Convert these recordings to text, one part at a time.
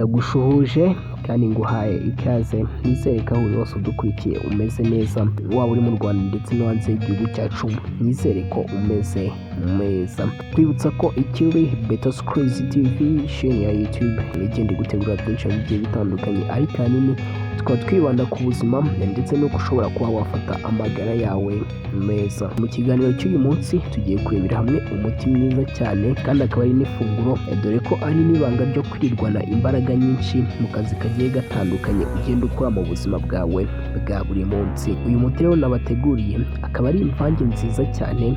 ndagushuhuje kandi nguhaye ikaze. Nizere ko aho uri hose udukurikiye umeze neza, waba uri mu Rwanda ndetse no hanze y'igihugu cyacu, nizere ko umeze neza. Kwibutsa ko ikiri Better Screens TV channel ya YouTube igenda gutegura byinshi bigiye bitandukanye, ariko ahanini tukaba twibanda ku buzima ndetse no gushobora kuba wafata amagara yawe meza. Mu kiganiro cy'uyu munsi tugiye kurebera hamwe umuti mwiza cyane kandi akaba ari n'ifunguro, dore ko ari n'ibanga ryo kwirirwana imbaraga nyinshi mu kazi kagiye gatandukanye ugenda ukora mu buzima bwawe bwa buri munsi. Uyu muti rero nabateguriye akaba ari imvange nziza cyane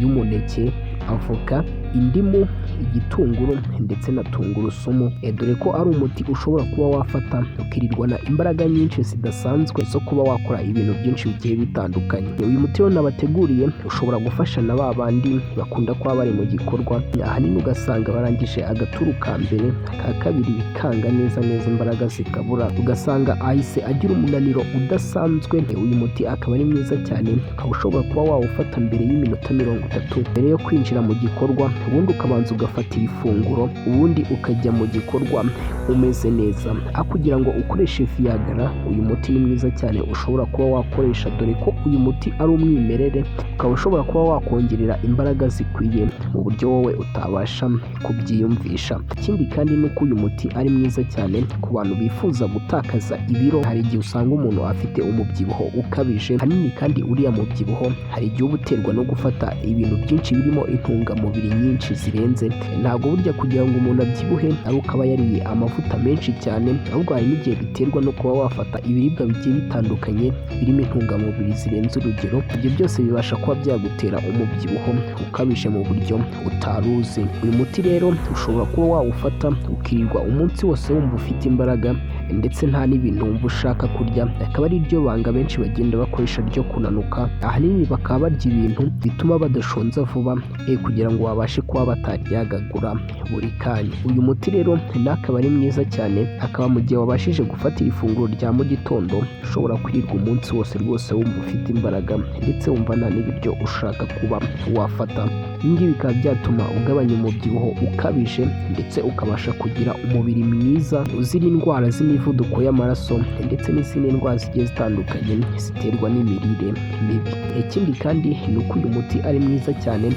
y'umuneke, avoka, indimu, igitunguru ndetse na tungurusumu, dore ko ari umuti ushobora kuba wafata ukirirwana imbaraga nyinshi zidasanzwe zo kuba wakora ibintu byinshi bigiye bitandukanye. Uyu muti rero nabateguriye ushobora gufasha na ba bandi bakunda kuba bari mu gikorwa, ahanini ugasanga barangije agaturu ka mbere, ka kabiri bikanga neza imbaraga zikabura, ugasanga ahise agira umunaniro udasanzwe. Uyu muti akaba ari mwiza cyane, ukaba ushobora kuba wawufata mbere y'iminota 30 mbere yo kwinjira mu gikorwa, ubundi ukabanza ugafatira ifunguro, ubundi ukajya mu gikorwa umeze neza. Kugira ngo ukoreshe Viagra, uyu muti ni mwiza cyane ushobora kuba wakoresha, dore ko uyu muti ari umwimerere, ukaba ushobora kuba wakongerera imbaraga zikwiye mu buryo wowe utabasha kubyiyumvisha. Ikindi kandi ni uko uyu muti ari mwiza cyane ku bantu bifuza gutakaza ibiro. Hari igihe usanga umuntu afite umubyibuho ukabije, hanini kandi uriya mubyibuho hari igihe uba uterwa no gufata ibintu byinshi birimo intungamubiri nyinshi zirenze. Ntabwo burya kugira ngo umuntu abyibuhe ari uko aba yariye amavuta menshi cyane, ahubwo hari n'igihe biterwa no kuba wafata ibiribwa bigiye bitandukanye birimo intungamubiri zirenze urugero. Ibyo byose bibasha kuba byagutera umubyibuho ukabije mu buryo utaruzi. Uyu muti rero ushobora kuba wawufata ukirirwa umunsi wose wumva ufite imbaraga ndetse nta n'ibintu wumva ushaka kurya. Akaba ari ryo banga benshi bagenda bakoresha ryo kunanuka, ahanini bakaba barya ibintu bituma badashonza vuba kugira ngo babashe kuba bataryagagura buri kanya. Uyu muti rero akaba ari mwiza cyane, akaba mu gihe wabashije gufatira ifunguro rya mu gitondo ushobora kwirirwa umunsi wose rwose wumva ufite imbaraga ndetse wumva nta n'ibiryo ushaka kuba wafata. Ibi bikaba byatuma ugabanya umubyibuho ukabije ndetse ukabasha kugira umubiri mwiza uzira indwara z'imivuduko y'amaraso ndetse n'izindi ndwara zigiye zitandukanye ziterwa n'imirire mibi. Ikindi kandi ni uko uyu muti ari mwiza cyane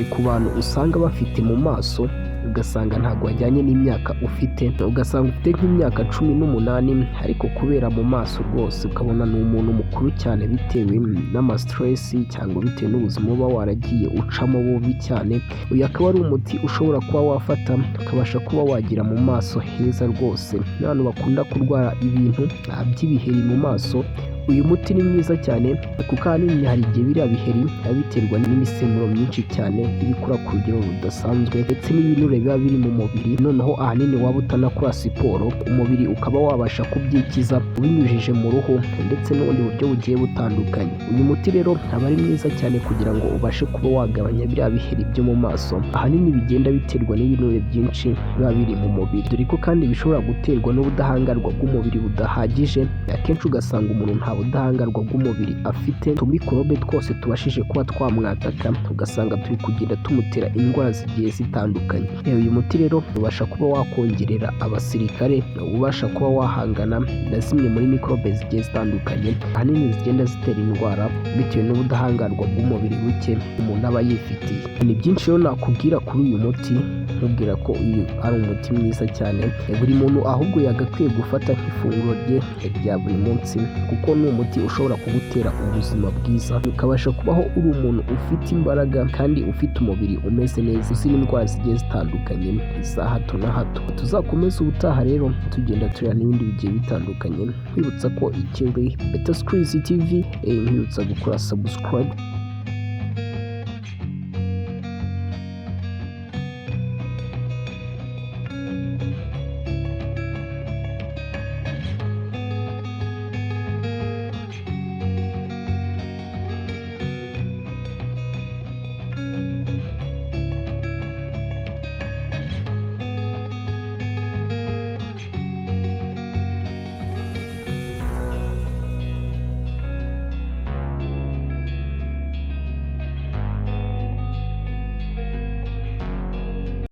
ku bantu usanga bafite mu maso, ugasanga ntabwo wajyanye n'imyaka ufite, ugasanga ufite nk'imyaka 18 ariko kubera mu maso rwose ukabona ni umuntu mukuru cyane bitewe n'amastress cyangwa bitewe n'ubuzima uba waragiye ucamo bubi cyane. Uyu akaba ari umuti ushobora kuba wafata ukabasha kuba wagira mu maso heza rwose. N'abantu bakunda kurwara ibintu by'ibiheri mu maso, uyu muti ni mwiza cyane kuko ahanini hari igihe biriya biheri biba biterwa n'imisemburo myinshi cyane ibikura ku rugero rudasanzwe ndetse n'ibinure biba biri mu mubiri. Noneho ahanini waba utanakora siporo, umubiri ukaba wabasha kubyikiza ubinyujije mu ruhu ndetse n'ubundi buryo bugiye butandukanye. Uyu muti rero aba ari mwiza cyane kugira ngo ubashe kuba wagabanya biriya biheri byo mu maso, ahanini bigenda biterwa n'ibinure byinshi biba biri mu mubiri, dore ko kandi bishobora guterwa n'ubudahangarwa bw'umubiri budahagije. Akenshi ugasanga umuntu nta ubudahangarwa bw'umubiri afite, tumikorobe twose tubashije kuba twamwataka, ugasanga turi kugenda tumutera indwara zigiye zitandukanye. Uyu muti rero ubasha kuba wakongerera abasirikare, ubasha kuba wahangana na zimwe muri mikorobe zigiye zitandukanye ahanini zigenda zitera indwara bitewe n'ubudahangarwa bw'umubiri buke umuntu aba yifitiye. Ni byinshi rero nakubwira kuri uyu muti, nkubwira ko uyu ari umuti mwiza cyane buri muntu ahubwo yagakwiye gufata nk'ifunguro rye rya buri munsi, kuko ni umuti ushobora kugutera ubuzima bwiza, ukabasha kubaho uri umuntu ufite imbaraga kandi ufite umubiri umeze neza uzira indwara zigiye zitandukanye za hato na hato. Tuzakomeza ubutaha rero tugenda tureba n'ibindi bigiye bitandukanye, nkwibutsa ko ikiri Better Screens TV, nkwibutsa gukora subscribe